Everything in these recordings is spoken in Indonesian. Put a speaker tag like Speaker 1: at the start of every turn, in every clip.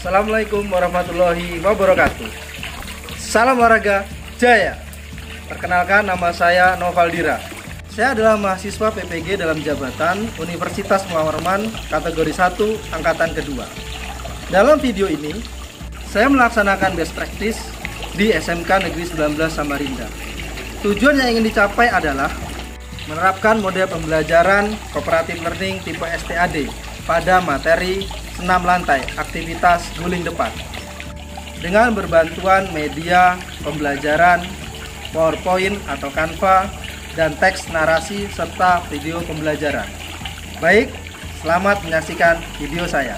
Speaker 1: Assalamualaikum warahmatullahi wabarakatuh. Salam olahraga jaya. Perkenalkan, nama saya Novaldira. Saya adalah mahasiswa PPG dalam jabatan Universitas Muhammadiyah kategori 1 angkatan kedua. Dalam video ini, saya melaksanakan best practice di SMK Negeri 19 Samarinda. Tujuan yang ingin dicapai adalah menerapkan model pembelajaran cooperative learning tipe STAD pada materi senam lantai, aktivitas guling depan, dengan berbantuan media pembelajaran PowerPoint atau Canva dan teks narasi serta video pembelajaran. Baik, selamat menyaksikan video saya.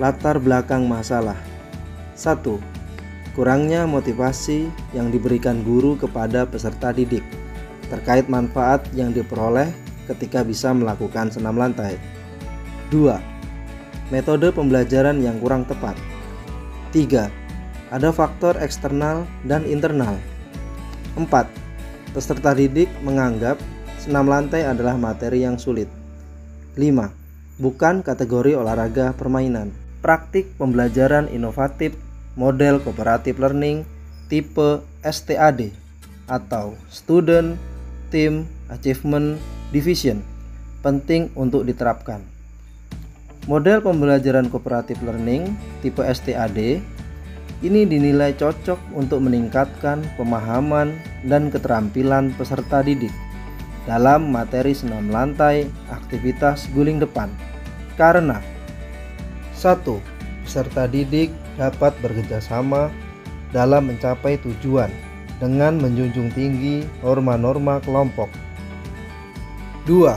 Speaker 1: Latar belakang masalah. 1. Kurangnya motivasi yang diberikan guru kepada peserta didik terkait manfaat yang diperoleh ketika bisa melakukan senam lantai. 2. Metode pembelajaran yang kurang tepat. 3. Ada faktor eksternal dan internal. 4. Peserta didik menganggap senam lantai adalah materi yang sulit. 5. Bukan kategori olahraga permainan. Praktik pembelajaran inovatif model cooperative learning tipe STAD atau Student Team Achievement Division penting untuk diterapkan. Model pembelajaran cooperative learning tipe STAD ini dinilai cocok untuk meningkatkan pemahaman dan keterampilan peserta didik dalam materi senam lantai, aktivitas guling depan, karena 1. Peserta didik dapat bekerjasama dalam mencapai tujuan dengan menjunjung tinggi norma-norma kelompok. 2.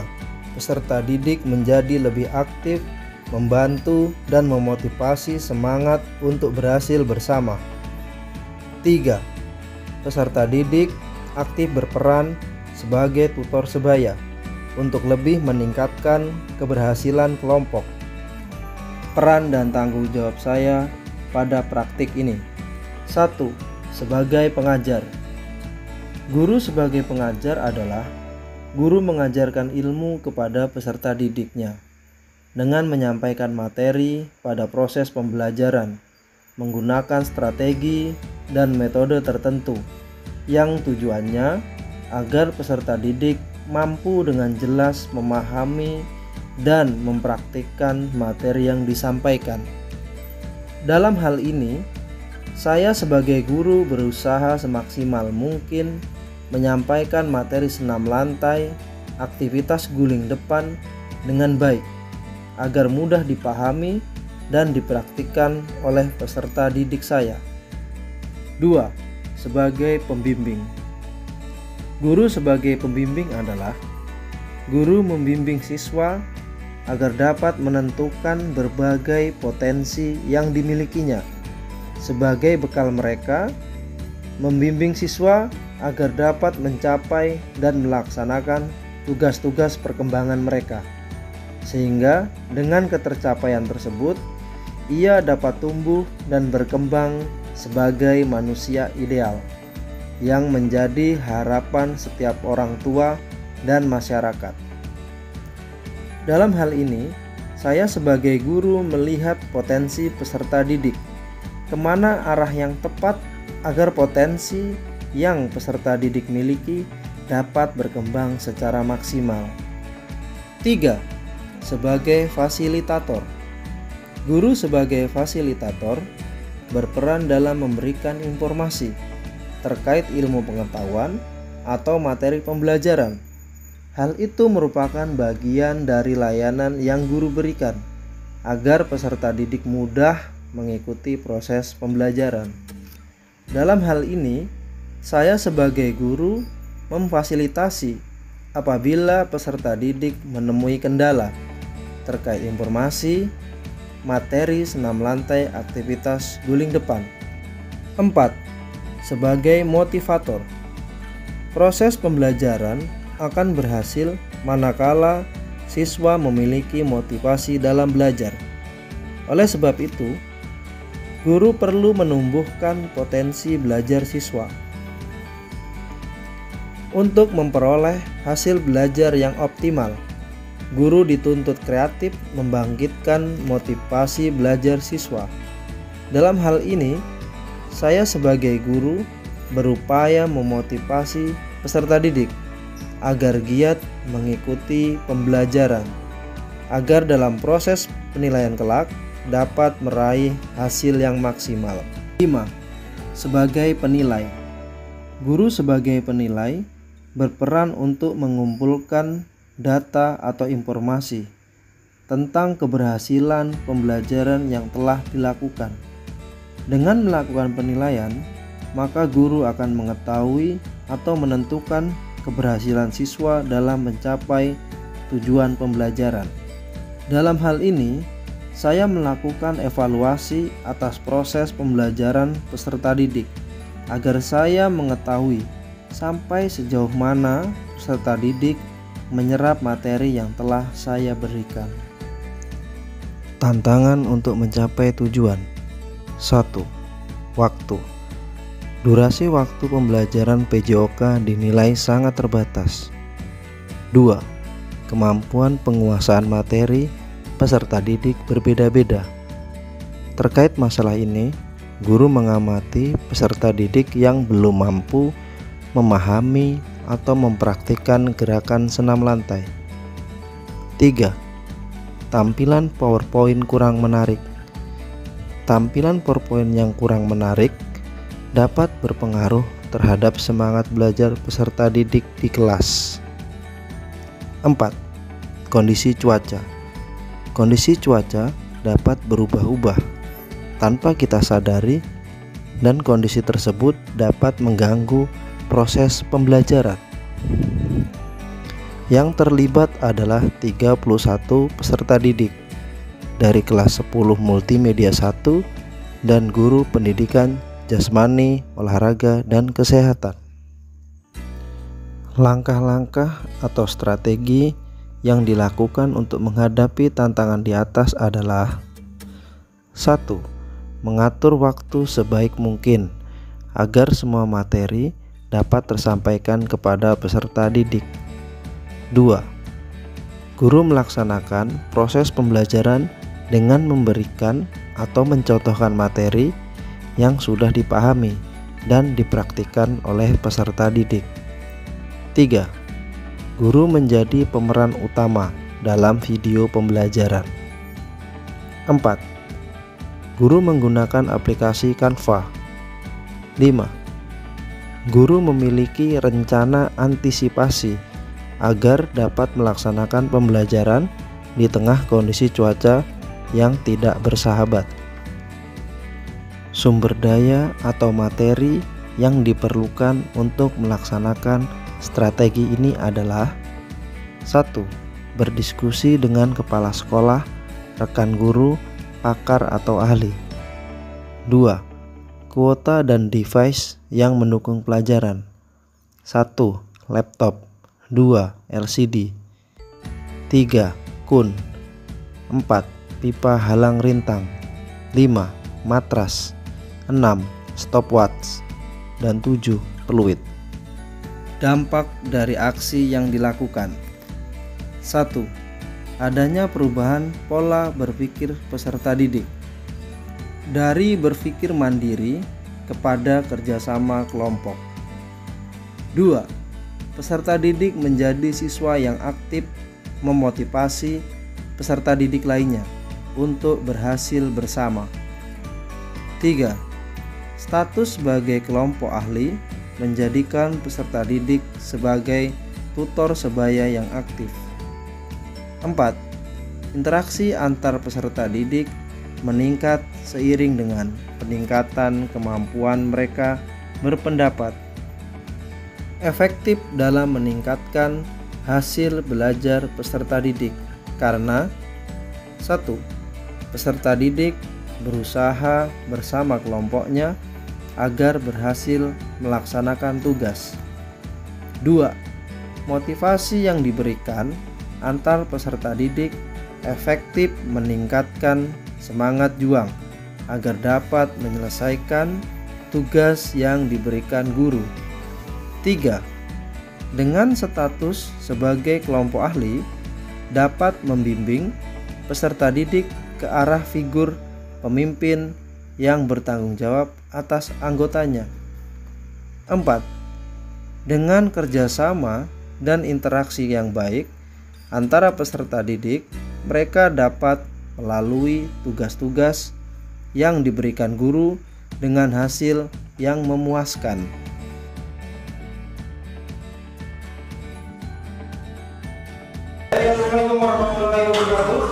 Speaker 1: Peserta didik menjadi lebih aktif, membantu dan memotivasi semangat untuk berhasil bersama. 3. Peserta didik aktif berperan sebagai tutor sebaya untuk lebih meningkatkan keberhasilan kelompok. Peran dan tanggung jawab saya pada praktik ini. 1. Sebagai pengajar. Guru sebagai pengajar adalah guru mengajarkan ilmu kepada peserta didiknya dengan menyampaikan materi pada proses pembelajaran menggunakan strategi dan metode tertentu yang tujuannya agar peserta didik mampu dengan jelas memahami dan mempraktikkan materi yang disampaikan. Dalam hal ini, saya sebagai guru berusaha semaksimal mungkin menyampaikan materi senam lantai, aktivitas guling depan dengan baik, agar mudah dipahami dan dipraktikkan oleh peserta didik saya. 2. Sebagai pembimbing. Guru sebagai pembimbing adalah guru membimbing siswa agar dapat menentukan berbagai potensi yang dimilikinya sebagai bekal mereka, membimbing siswa agar dapat mencapai dan melaksanakan tugas-tugas perkembangan mereka, sehingga dengan ketercapaian tersebut ia dapat tumbuh dan berkembang sebagai manusia ideal yang menjadi harapan setiap orang tua dan masyarakat. Dalam hal ini, saya sebagai guru melihat potensi peserta didik, kemana arah yang tepat agar potensi yang peserta didik miliki dapat berkembang secara maksimal. 3. Sebagai fasilitator. Guru sebagai fasilitator berperan dalam memberikan informasi terkait ilmu pengetahuan atau materi pembelajaran. Hal itu merupakan bagian dari layanan yang guru berikan agar peserta didik mudah mengikuti proses pembelajaran. Dalam hal ini, saya sebagai guru memfasilitasi apabila peserta didik menemui kendala terkait informasi, materi senam lantai, aktivitas guling depan. 4. Sebagai motivator. Proses pembelajaran akan berhasil manakala siswa memiliki motivasi dalam belajar. Oleh sebab itu, guru perlu menumbuhkan potensi belajar siswa. Untuk memperoleh hasil belajar yang optimal, guru dituntut kreatif membangkitkan motivasi belajar siswa. Dalam hal ini, saya sebagai guru berupaya memotivasi peserta didik agar giat mengikuti pembelajaran, agar dalam proses penilaian kelak dapat meraih hasil yang maksimal. 5. Sebagai penilai. Guru sebagai penilai berperan untuk mengumpulkan data atau informasi tentang keberhasilan pembelajaran yang telah dilakukan. Dengan melakukan penilaian, maka guru akan mengetahui atau menentukan keberhasilan siswa dalam mencapai tujuan pembelajaran. Dalam hal ini, saya melakukan evaluasi atas proses pembelajaran peserta didik agar saya mengetahui sampai sejauh mana peserta didik menyerap materi yang telah saya berikan. Tantangan untuk mencapai tujuan. 1. Waktu. Durasi waktu pembelajaran PJOK dinilai sangat terbatas. 2. Kemampuan penguasaan materi peserta didik berbeda-beda. Terkait masalah ini, guru mengamati peserta didik yang belum mampu memahami atau mempraktikkan gerakan senam lantai. 3. Tampilan PowerPoint kurang menarik. Tampilan PowerPoint yang kurang menarik dapat berpengaruh terhadap semangat belajar peserta didik di kelas. 4. Kondisi cuaca. Kondisi cuaca dapat berubah-ubah tanpa kita sadari, dan kondisi tersebut dapat mengganggu proses pembelajaran. Yang terlibat adalah 31 peserta didik dari kelas 10 Multimedia 1 dan guru pendidikan jasmani, olahraga, dan kesehatan. Langkah-langkah atau strategi yang dilakukan untuk menghadapi tantangan di atas adalah: 1. Mengatur waktu sebaik mungkin agar semua materi dapat tersampaikan kepada peserta didik. 2. Guru melaksanakan proses pembelajaran dengan memberikan atau mencontohkan materi yang sudah dipahami dan dipraktikkan oleh peserta didik. 3. Guru menjadi pemeran utama dalam video pembelajaran. 4. Guru menggunakan aplikasi Canva. 5. Guru memiliki rencana antisipasi agar dapat melaksanakan pembelajaran di tengah kondisi cuaca yang tidak bersahabat. Sumber daya atau materi yang diperlukan untuk melaksanakan strategi ini adalah: 1. Berdiskusi dengan kepala sekolah, rekan guru, pakar atau ahli. 2. Kuota dan device yang mendukung pelajaran. 1. Laptop. 2. LCD. 3. Kun. 4. Pipa halang rintang. 5. Matras. 6. Stopwatch. Dan 7. Peluit. Dampak dari aksi yang dilakukan. 1. Adanya perubahan pola berpikir peserta didik dari berpikir mandiri kepada kerjasama kelompok. 2. Peserta didik menjadi siswa yang aktif memotivasi peserta didik lainnya untuk berhasil bersama. 3. Status sebagai kelompok ahli menjadikan peserta didik sebagai tutor sebaya yang aktif. 4. Interaksi antar peserta didik meningkat seiring dengan peningkatan kemampuan mereka berpendapat. Efektif dalam meningkatkan hasil belajar peserta didik karena: 1. Peserta didik berusaha bersama kelompoknya agar berhasil melaksanakan tugas. 2. Motivasi yang diberikan antar peserta didik efektif meningkatkan semangat juang agar dapat menyelesaikan tugas yang diberikan guru. 3. dengan status sebagai kelompok ahli dapat membimbing peserta didik ke arah figur pemimpin yang bertanggung jawab atas anggotanya. 4. Dengan kerjasama dan interaksi yang baik antara peserta didik, mereka dapat melalui tugas-tugas yang diberikan guru dengan hasil yang memuaskan. Assalamualaikum warahmatullahi wabarakatuh.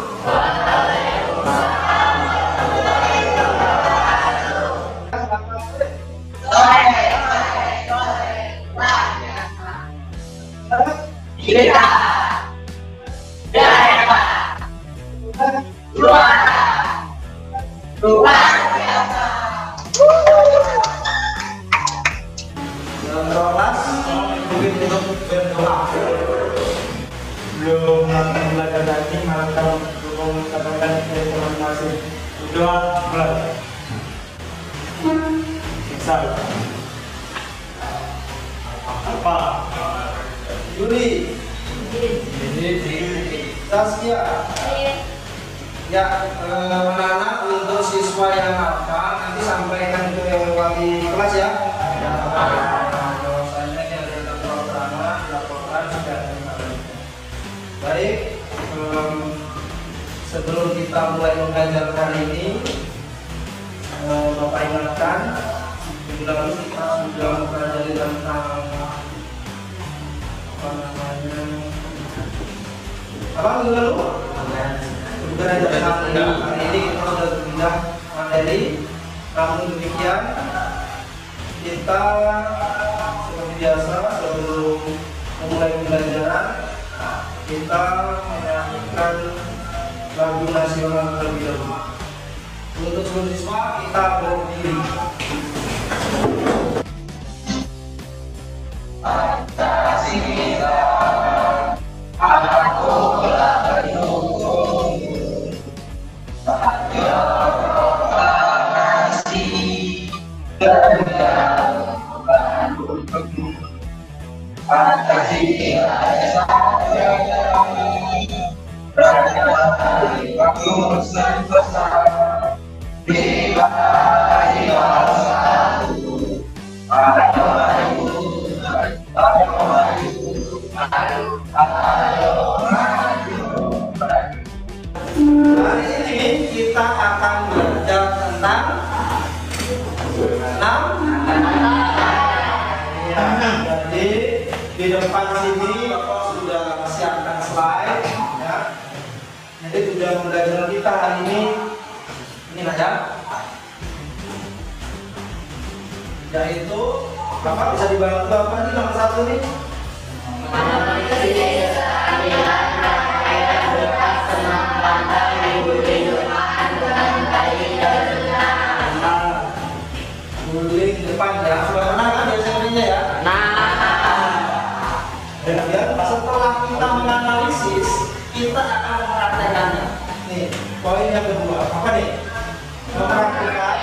Speaker 2: Belum belajar lagi, malah belum mencapai informasi. Udah mulai. Misal apa?
Speaker 1: Yuli, Saskia. Ya, anak-anak untuk siswa yang hafal nanti sampaikan ke wali kelas ya. Baik, sebelum kita mulai mengajar hari ini, Bapak ingatkan, minggu lalu kita sudah mempelajari tentang apa minggu lalu? Bukan aja tentang hari ini kita sudah berpindah materi. Namun demikian, kita seperti biasa sebelum memulai pembelajaran, kita menyanyikan lagu nasional terlebih dahulu. Untuk seluruh siswa kita berdiri. Pancasila, aku mendukung proklamasi Pancasila. Hari ini kita akan belajar tentang jadi di depan sini Bapak sudah siapkan slide ya. Jadi tujuan pembelajaran kita hari ini aja, yaitu Bapak bisa dibantu apa nih nomor 1 nih? Guling di depan ya, sudah pernah kan biasanya ya? Kemudian setelah kita menganalisis, kita akan mempraktekannya. Nih, poin yang kedua, apa nih? Mempraktekan.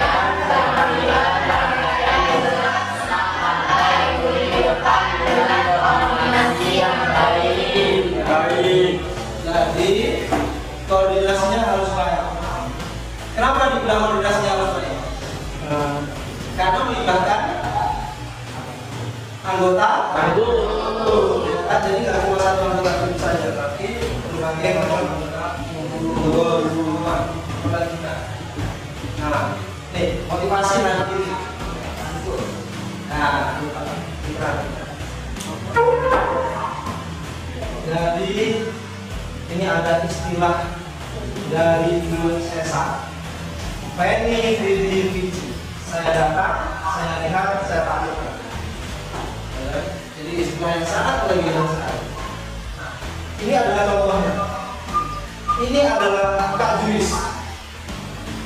Speaker 1: Jadi koordinasinya harus baik. Kenapa dibilang koordinasinya harus baik? Karena melibatkan anggota kan, jadi nggak cuma satu anggota tim saja, tapi berbagai macam anggota kita. Nah, nih motivasi nanti. Nah, jadi ini ada istilah dari Julius Caesar, Veni Vidi Vici. Saya datang, saya lihat, saya taklukkan. Jadi istilah yang sangat berlebihan sekali. Ini adalah contohnya. Ini adalah Kak Juwis.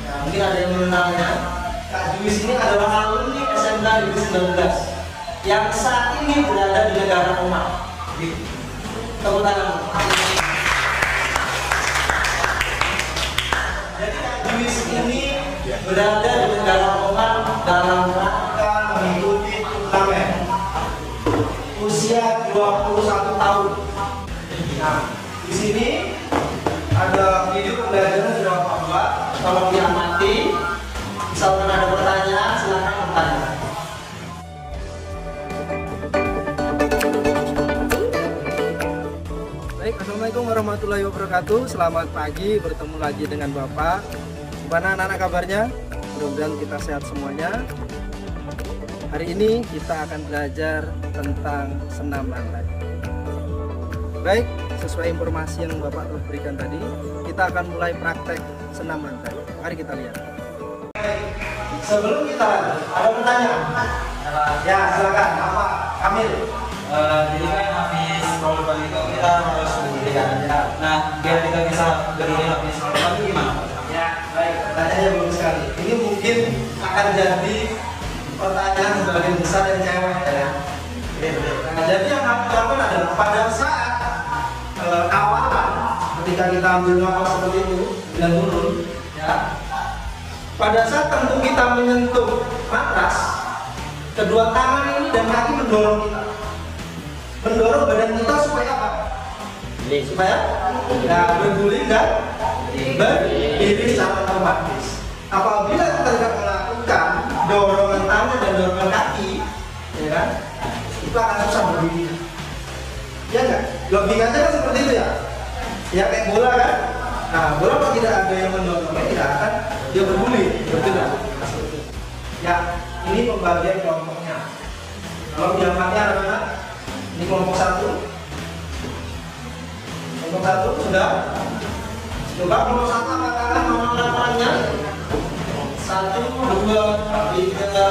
Speaker 1: Nah, mungkin ada yang mengenalnya. Kak Juwis ini adalah alumni SMK Negeri 19 yang saat ini berada di negara Oman. Tepuk tangan. Jadi Kak Juwis ini berada di negara Oman dalam rangka mengikuti turnamen usia 21 tahun. Nah, di sini ada video pembelajaran sudah Bapak buat, tolong diamati. Misalkan ada pertanyaan, silakan bertanya. Baik, assalamualaikum warahmatullahi wabarakatuh. Selamat pagi, bertemu lagi dengan Bapak. Gimana anak-anak kabarnya? Mudah-mudahan kita sehat semuanya. Hari ini kita akan belajar tentang senam lantai. Baik, sesuai informasi yang Bapak telah berikan tadi, kita akan mulai praktek senam lantai. Mari kita lihat. Sebelum kita lanjut, ada pertanyaan? Ya, silakan. Bapak Kamil.
Speaker 3: Jadi kan habis roll ball itu kita harus berdiri aja. Nah, biar kita bisa berdiri habis roll ball itu gimana?
Speaker 1: Ya, baik. Pertanyaannya bagus sekali. Ini mungkin akan jadi pertanyaan sebagian besar dari cewek ya. Nah, jadi yang harus dilakukan adalah pada saat awalan ketika kita ambil nafas seperti itu dan turun, ya. Pada saat tentu kita menyentuh matras, kedua tangan ini dan kaki mendorong kita. Mendorong badan kita supaya apa? Supaya berguling dan berdiri secara otomatis. Apabila kita tidak melakukan dorongan tangan dan dorongan kaki, ya kan, itu akan susah berdiri. Ya enggak? Logikanya kan seperti itu ya. Ya kayak bola kan? Nah, bola kalau tidak ada yang mendorongnya tidak akan dia berguling, betul nggak? Ya, ini pembagian kelompoknya. Kalau diamatnya anak-anak, ini kelompok 1. Kelompok 1 sudah. Coba kelompok 1 katakan nomor laporannya. 1, 2, 3,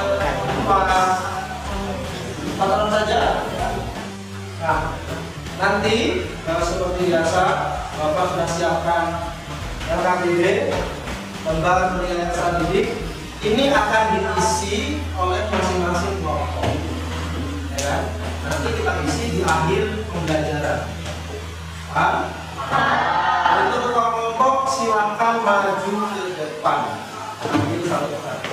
Speaker 1: 4 orang saja. Nah, nanti seperti biasa Bapak sudah siapkan LKPD, lembar penilaian peserta didik. Ini akan diisi oleh masing-masing kelompok. Ya kan? Nanti kita isi di akhir pembelajaran. Paham? Untuk kelompok silakan maju ke depan. Ini satu kali.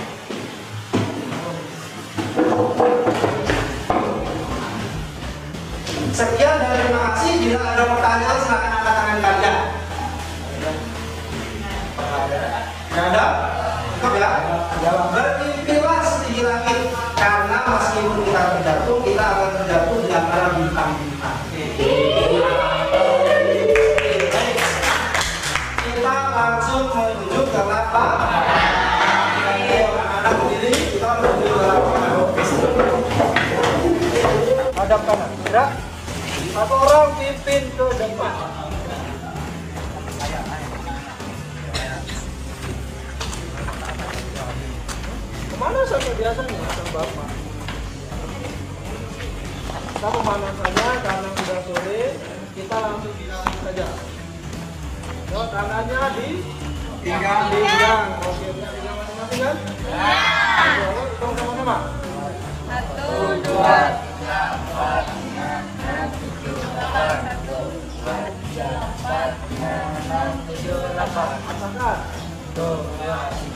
Speaker 1: Sekian dan terima kasih. Bila ada pertanyaan silakan angkat tangan kalian. Ada? Cukup ya? Bermimpilah setinggi langit, karena meskipun kita terjatuh, kita akan terjatuh di antara bintang-bintang. Kita langsung menuju ke lapang. Anak berdiri, kita menuju ke lapang. Hadap kanan, gerak. Satu orang pimpin ke depan. Kemana sampai biasanya sama Bapak? Kita pemanas saja karena sudah sore. Kita langsung dilakukan saja. Yo, tangannya di pinggang. Oke, pinggang masing-masing kan? Ya. Hitung sama-sama. 1, 2,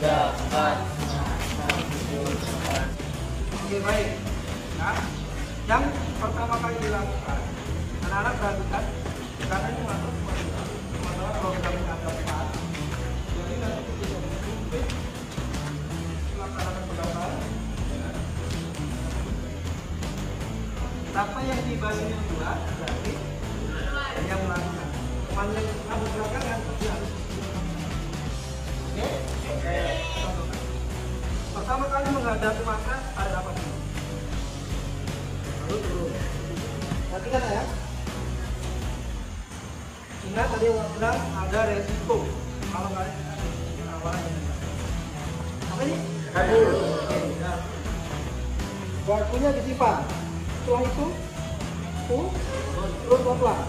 Speaker 1: 3, 4. Oke, baik. Nah, yang pertama kali dilakukan, anak-anak perhatikan, karena ini masuk masalah kalau kita menghadapkan. Jadi nanti kita bisa melaksanakan pendaftaran. Siapa yang di basis yang dua, berarti yang melakukan. Teman yang ada belakangan pasti harus. Oke. Pertama kali menghadapi matras ada apa sih? Lalu turun. Perhatikan ya. Ingat tadi saya bilang ada resiko kalau kalian awalan. Apa ini? Kabur. Oke. Nah. Waktunya disimpan. Setelah itu, terus pelan.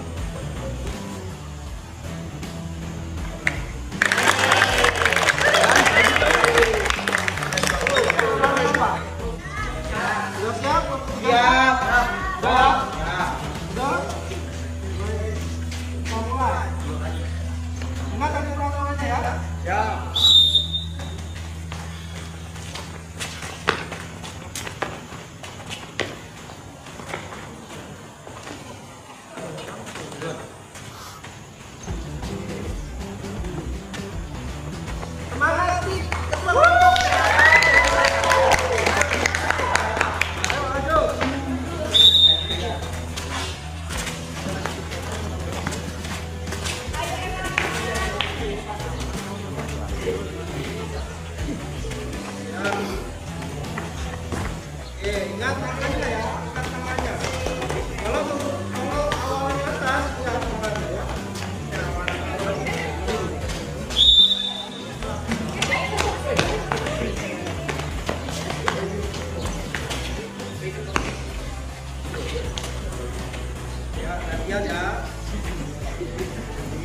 Speaker 1: perhatian ya.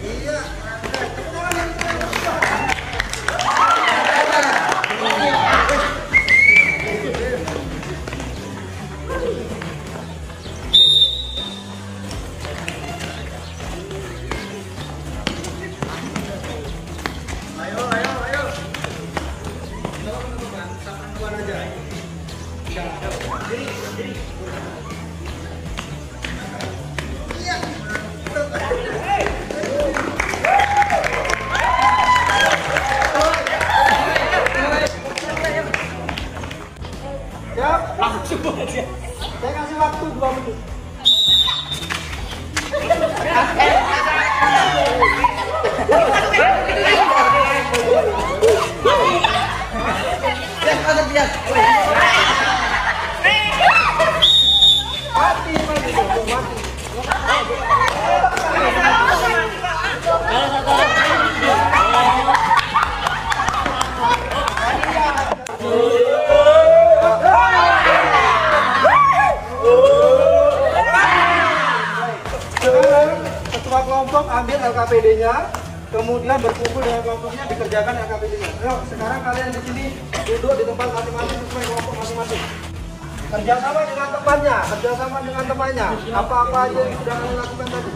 Speaker 1: Iya.
Speaker 2: Langsung aja.
Speaker 1: Saya kasih waktu 2 menit. Ketua kelompok ambil LKPD-nya, kemudian berkumpul dengan kelompoknya dikerjakan LKPD-nya. Ayo, sekarang kalian di sini duduk di tempat masing-masing sesuai kelompok masing-masing. Kerjasama dengan temannya, kerjasama dengan temannya. Apa-apa aja yang sudah kalian lakukan tadi.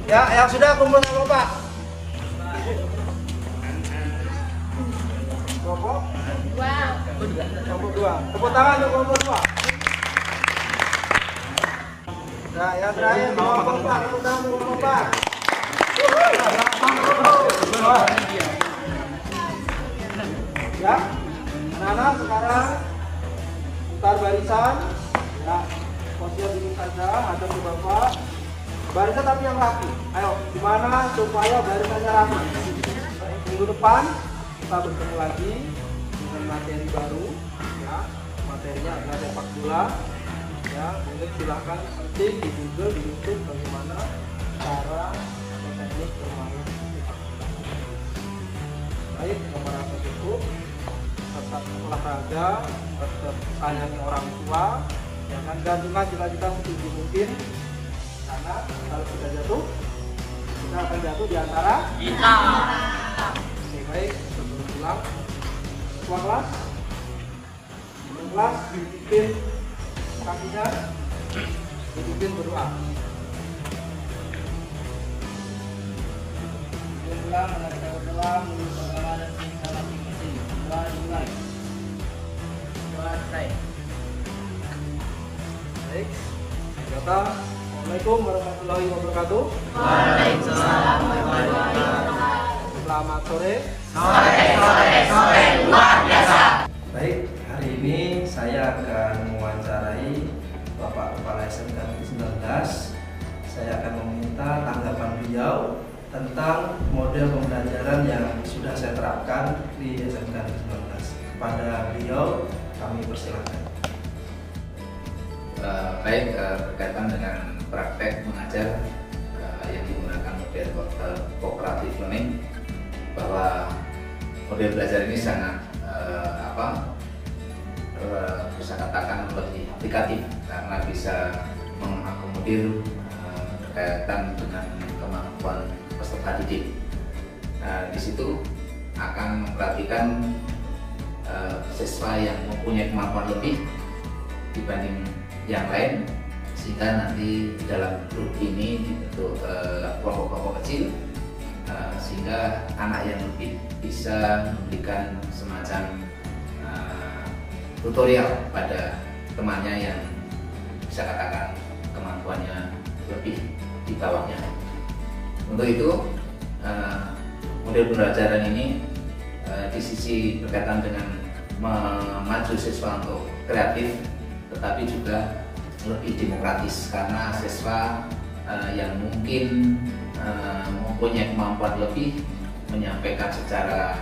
Speaker 1: Ya, yang sudah kumpul sama Pak. Kelompok 2. Tepuk tangan untuk kelompok 2. Nah, yang terakhir kelompok 4. Tepuk tangan untuk kelompok 4. Ya, anak-anak sekarang putar barisan. Ya, posisi dulu saja, hadap ke Bapak. Barisan tapi yang rapi. Ayo, gimana supaya barisannya rapi? Minggu depan kita bertemu lagi dengan materi baru. Ya, materinya adalah sepak bola. Ya, mungkin silahkan searching di Google, di YouTube bagaimana cara teknik bermain sepak bola. Baik, nomor apa cukup. Tetap olahraga, tetap sayangi orang tua, jangan gantungan cita-cita setinggi mungkin, karena kalau kita jatuh, kita akan jatuh di antara kita. Oke, baik, sebelum pulang, ketua kelas dipimpin kakinya, dipimpin berdoa. Pulang, pulang, baik, kata Assalamualaikum warahmatullahi wabarakatuh.
Speaker 4: Waalaikumsalam warahmatullahi wabarakatuh.
Speaker 1: Selamat sore.
Speaker 4: Sore luar biasa.
Speaker 1: Baik, hari ini saya akan mewawancarai Bapak Kepala SMK 19. Saya akan meminta tanggapan beliau tentang model pembelajaran yang sudah saya terapkan di SMK 19. Kepada beliau kami persilakan.
Speaker 5: Baik, berkaitan dengan praktek mengajar yang menggunakan model cooperative learning, bahwa model belajar ini sangat bisa katakan lebih aplikatif karena bisa mengakomodir berkaitan dengan kemampuan peserta didik. Di situ akan memperhatikan siswa yang mempunyai kemampuan lebih dibanding yang lain, sehingga nanti di dalam grup ini dibentuk kelompok-kelompok kecil, sehingga anak yang lebih bisa memberikan semacam tutorial pada temannya yang bisa katakan kemampuannya lebih di bawahnya. Untuk itu model pembelajaran ini di sisi berkaitan dengan memacu siswa untuk kreatif, tetapi juga lebih demokratis karena siswa yang mungkin mempunyai kemampuan lebih menyampaikan secara,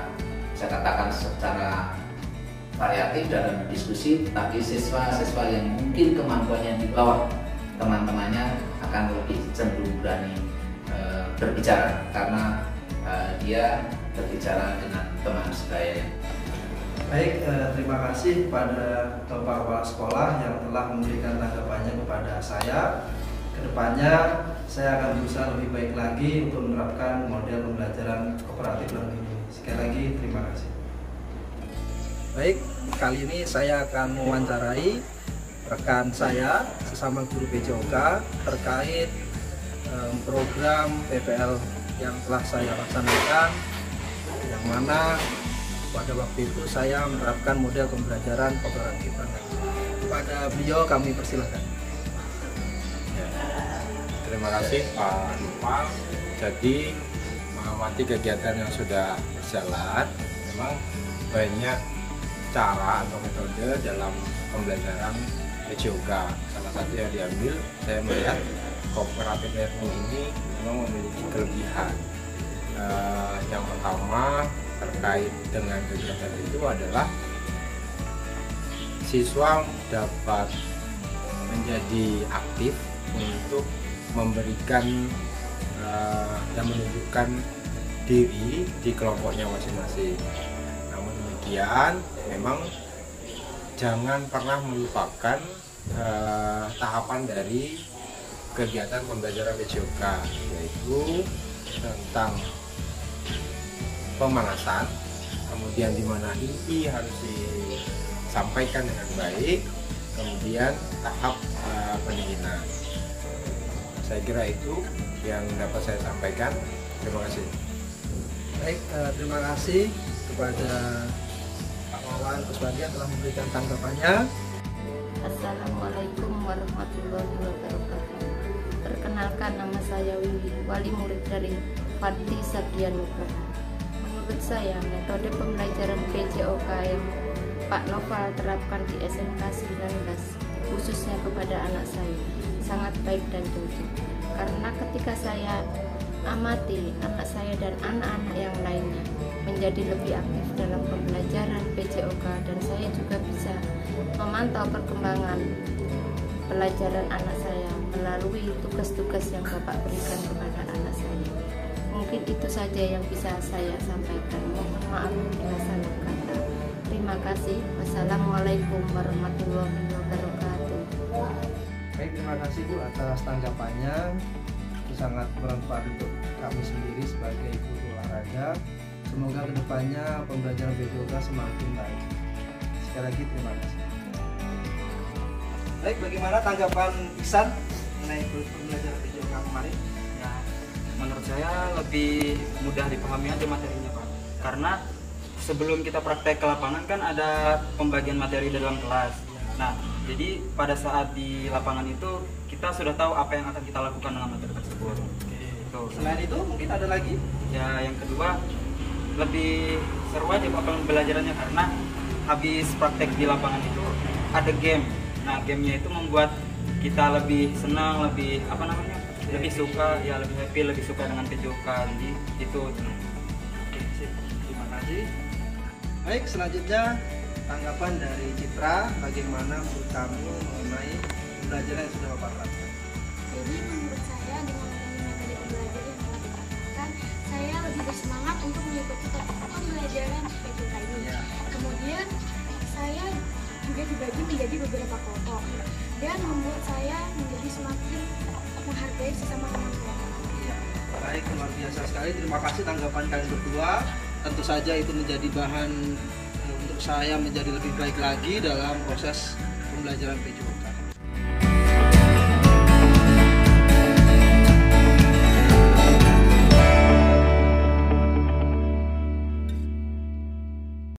Speaker 5: saya katakan secara variatif dalam diskusi, tapi siswa-siswa yang mungkin kemampuannya di bawah teman-temannya akan lebih cenderung berani berbicara karena dia berbicara dengan teman sebaya.
Speaker 1: Baik, terima kasih kepada Bapak Kepala Sekolah yang telah memberikan tanggapannya kepada saya. Kedepannya saya akan berusaha lebih baik lagi untuk menerapkan model pembelajaran kooperatif learning ini. Sekali lagi terima kasih. Baik, kali ini saya akan mewawancarai rekan saya sesama guru PJOK terkait program PPL yang telah saya laksanakan, yang mana pada waktu itu saya menerapkan model pembelajaran kooperatif. Kepada beliau kami persilahkan.
Speaker 6: Terima kasih Pak Nopal. Jadi mengamati kegiatan yang sudah berjalan, memang banyak cara atau metode dalam pembelajaran PJOK. Salah satu yang diambil, saya melihat cooperative learning ini memang memiliki kelebihan. Yang pertama terkait dengan kegiatan itu adalah siswa dapat menjadi aktif untuk memberikan dan menunjukkan diri di kelompoknya masing-masing. Namun demikian, memang jangan pernah melupakan tahapan dari kegiatan pembelajaran PJOK, yaitu tentang pemanasan, kemudian di mana inti harus disampaikan dengan baik, kemudian tahap pendinginan. Saya kira itu yang dapat saya sampaikan. Terima kasih.
Speaker 1: Baik, terima kasih kepada Pak Wawan Kuswadi yang telah memberikan tanggapannya.
Speaker 7: Assalamualaikum warahmatullahi wabarakatuh. Perkenalkan, nama saya Wiwi, wali murid dari Fadli Sabdianugraha. Menurut saya, metode pembelajaran PJOK yang Pak Noval terapkan di SMK 19, khususnya kepada anak saya, sangat baik dan cocok. Karena ketika saya amati anak saya dan anak-anak yang lainnya menjadi lebih aktif dalam pembelajaran PJOK, dan saya juga bisa memantau perkembangan pelajaran anak saya melalui tugas-tugas yang Bapak berikan kepada anak saya. Mungkin itu saja yang bisa saya sampaikan. Mohon maaf bila salah kata. Terima kasih. Wassalamualaikum warahmatullahi wabarakatuh.
Speaker 1: Baik, terima kasih Bu atas tanggapannya. Itu sangat bermanfaat untuk kami sendiri sebagai guru olahraga. Semoga kedepannya pembelajaran PJOK semakin baik. Sekali lagi terima kasih. Baik, bagaimana tanggapan Iksan mengenai pembelajaran PJOK kemarin?
Speaker 3: Ya, menurut saya lebih mudah dipahami aja materinya Pak. Karena sebelum kita praktek ke lapangan kan ada pembagian materi dalam kelas. Nah, jadi pada saat di lapangan itu kita sudah tahu apa yang akan kita lakukan dengan materi tersebut. Gitu.
Speaker 1: Selain itu mungkin ada lagi?
Speaker 3: Ya, yang kedua lebih seru aja Pak pembelajarannya karena habis praktek di lapangan itu ada game. Nah, gamenya itu membuat kita lebih senang, lebih lebih suka, ya lebih happy, lebih suka dengan PJOK. Jadi itu.
Speaker 1: Terima kasih. Baik, selanjutnya tanggapan dari Citra, bagaimana menurut kamu mengenai pembelajaran yang sudah Bapak lakukan?
Speaker 8: Jadi menurut saya dengan metode pembelajaran yang telah dipraktikkan, saya lebih bersemangat untuk mengikuti pembelajaran PJOK ini.
Speaker 1: Ya.
Speaker 8: Kemudian saya juga dibagi menjadi beberapa kelompok dan membuat saya menjadi semakin menghargai sesama teman kelompok.
Speaker 1: Ya. Baik, luar biasa sekali. Terima kasih tanggapan kalian berdua. Tentu saja itu menjadi bahan untuk saya menjadi lebih baik lagi dalam proses pembelajaran PJOK.